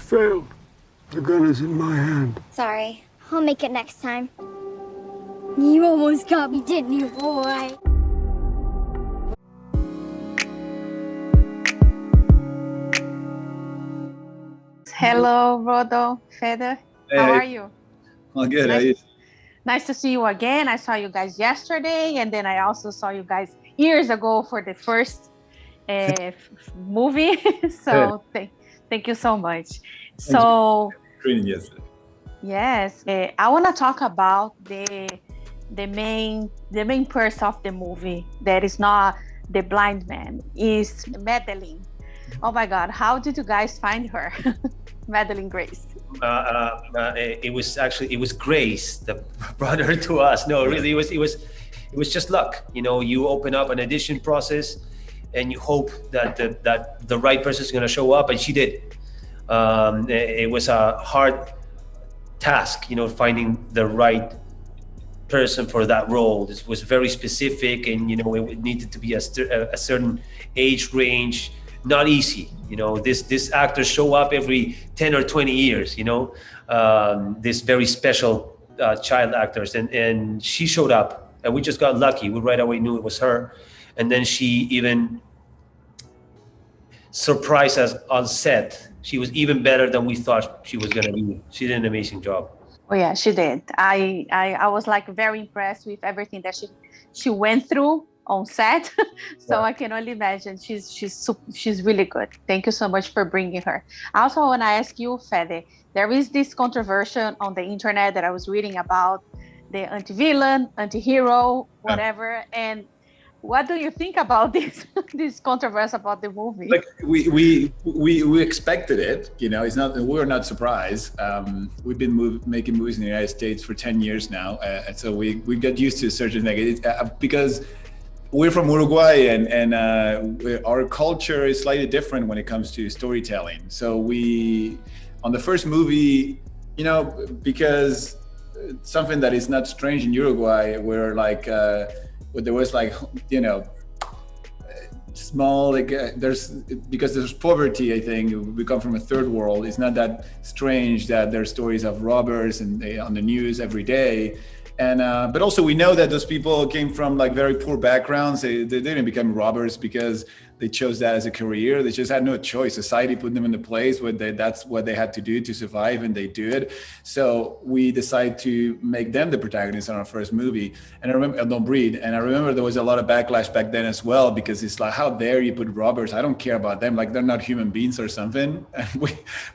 failed. The gun is in my hand. Sorry. I'll make it next time. You almost got me, didn't you, boy? Hello, Rodo, Fede. How are you? All good. Nice to see you again. I saw you guys yesterday, and then I also saw you guys years ago for the first movie. So thank you so much. So yes, I want to talk about the main person of the movie that is not the blind man, is Madelyn. Oh my God, how did you guys find her? Madelyn Grace. It was Grace that brought her to us. No, really, it was just luck. You know, you open up an audition process and you hope that the right person is going to show up, and she did. It was a hard task, you know, finding the right person for that role. This was very specific, and you know, it needed to be a certain age range. Not easy, you know. This actors show up every 10 or 20 years, you know. This very special child actors, and she showed up, and we just got lucky. We right away knew it was her, and then she even surprised us on set. She was even better than we thought she was gonna be. She did an amazing job. Oh yeah, she did. I was like very impressed with everything that she went through on set. So I can only imagine she's really good. Thank you so much for bringing her. I also want to ask you, Fede, there is this controversy on the internet that I was reading about the anti-villain, anti-hero, whatever. And what do you think about this controversy about the movie? Like we expected it, you know. It's not, we were not surprised. We've been making movies in the United States for 10 years now, and so we got used to certain things because we're from Uruguay, and our culture is slightly different when it comes to storytelling. So on the first movie, you know, because something that is not strange in Uruguay, where like there was like, you know, small, like because there's poverty. I think we come from a third world. It's not that strange that there's stories of robbers and on the news every day. And but also we know that those people came from like very poor backgrounds. They didn't become robbers because they chose that as a career. They just had no choice. Society put them in the place where that's what they had to do to survive, and they do it. So we decided to make them the protagonists in our first movie. And I remember Don't Breed. And I remember there was a lot of backlash back then as well, because it's like, how dare you put robbers? I don't care about them. Like, they're not human beings or something. And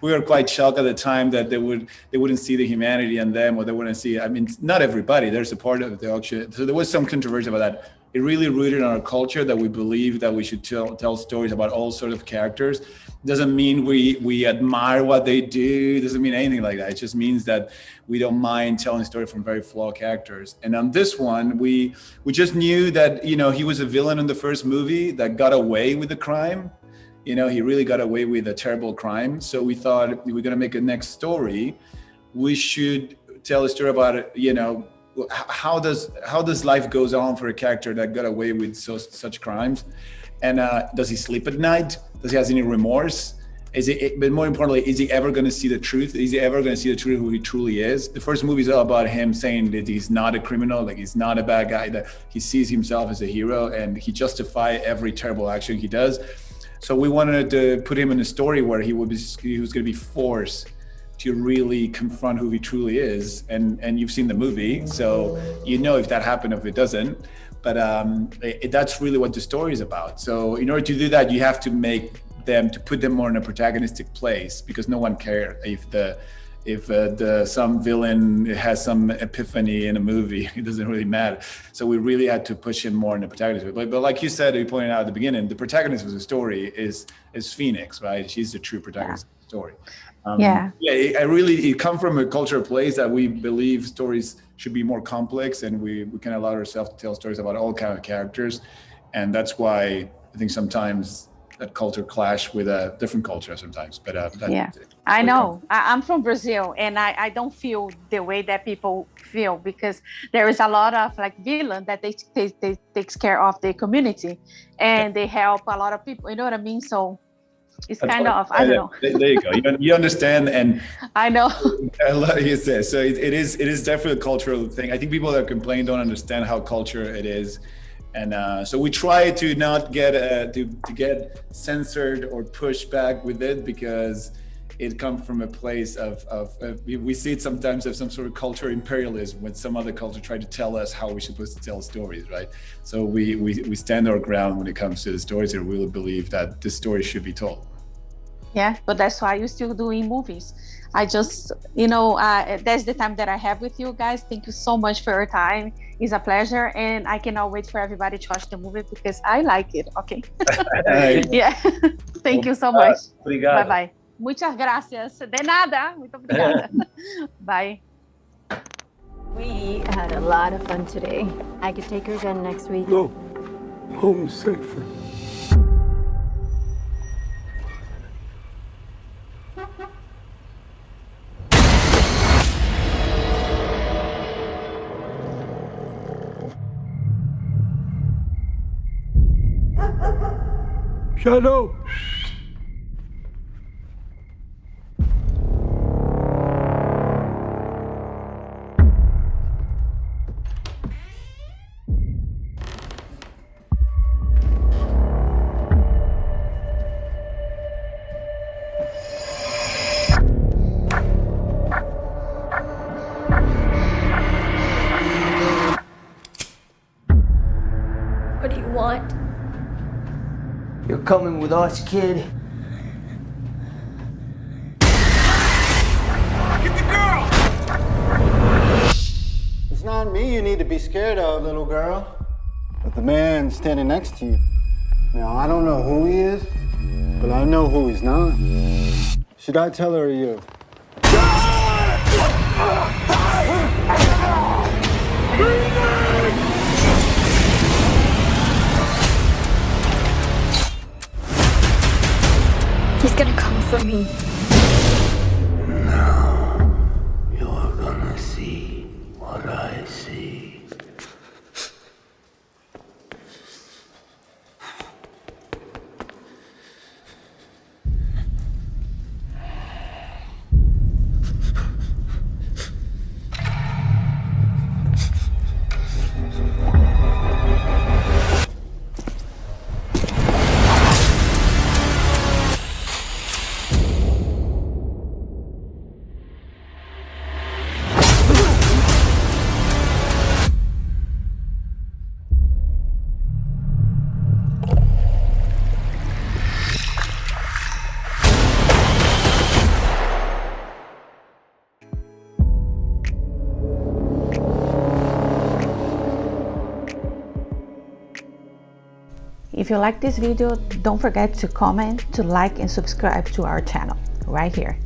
we were quite shocked at the time that they wouldn't see the humanity in them, or they wouldn't see. I mean, not everybody. There's a part of the auction. So there was some controversy about that. It really rooted in our culture that we believe that we should tell stories about all sorts of characters. Doesn't mean we admire what they do. Doesn't mean anything like that. It just means that we don't mind telling stories from very flawed characters. And on this one, we just knew that, you know, he was a villain in the first movie that got away with the crime. You know, he really got away with a terrible crime. So we thought, if we're gonna make a next story, we should tell a story about, you know, how does life goes on for a character that got away with such crimes, and does he sleep at night? Does he have any remorse? But more importantly, is he ever going to see the truth? Is he ever going to see the truth of who he truly is? The first movie is all about him saying that he's not a criminal, like he's not a bad guy, that he sees himself as a hero, and he justifies every terrible action he does. So we wanted to put him in a story where he was going to be forced to really confront who he truly is, and you've seen the movie, so you know if that happened or if it doesn't. But that's really what the story is about. So in order to do that, you have to put them more in a protagonistic place, because no one cares if some villain has some epiphany in a movie. It doesn't really matter. So we really had to push him more in the protagonist. But like you said, you pointed out at the beginning, the protagonist of the story is Phoenix, right? She's the true protagonist of the story. It come from a cultural place that we believe stories should be more complex, and we can allow ourselves to tell stories about all kinds of characters. And that's why I think sometimes that culture clash with a different culture sometimes. But I know. I'm from Brazil, and I don't feel the way that people feel, because there is a lot of like villain that they takes care of the community, and they help a lot of people. You know what I mean? So It's kind of, I don't know. There you go. You understand, and I know. I love you say. So it is definitely a cultural thing. I think people that complain don't understand how culture it is, and so we try to not get to get censored or pushed back with it, because it comes from a place of we see it sometimes as some sort of cultural imperialism when some other culture try to tell us how we're supposed to tell stories, right? So we stand our ground when it comes to the stories, and we really believe that the story should be told. Yeah, but that's why you're still doing movies. I just, that's the time that I have with you guys. Thank you so much for your time. It's a pleasure, and I cannot wait for everybody to watch the movie because I like it. Okay. Yeah. Thank you so much. Obrigado. Bye bye. Muchas gracias. De nada. Muito obrigada. Bye. We had a lot of fun today. I could take her again next week. No. Home safer. Shadow! What do you want? You're coming with us, kid. Get the girl! It's not me you need to be scared of, little girl, but the man standing next to you. Now, I don't know who he is, but I know who he's not. Should I tell her or you? He's gonna come for me. Now, you're gonna see what I see. If you like this video, don't forget to comment, to like, and subscribe to our channel right here.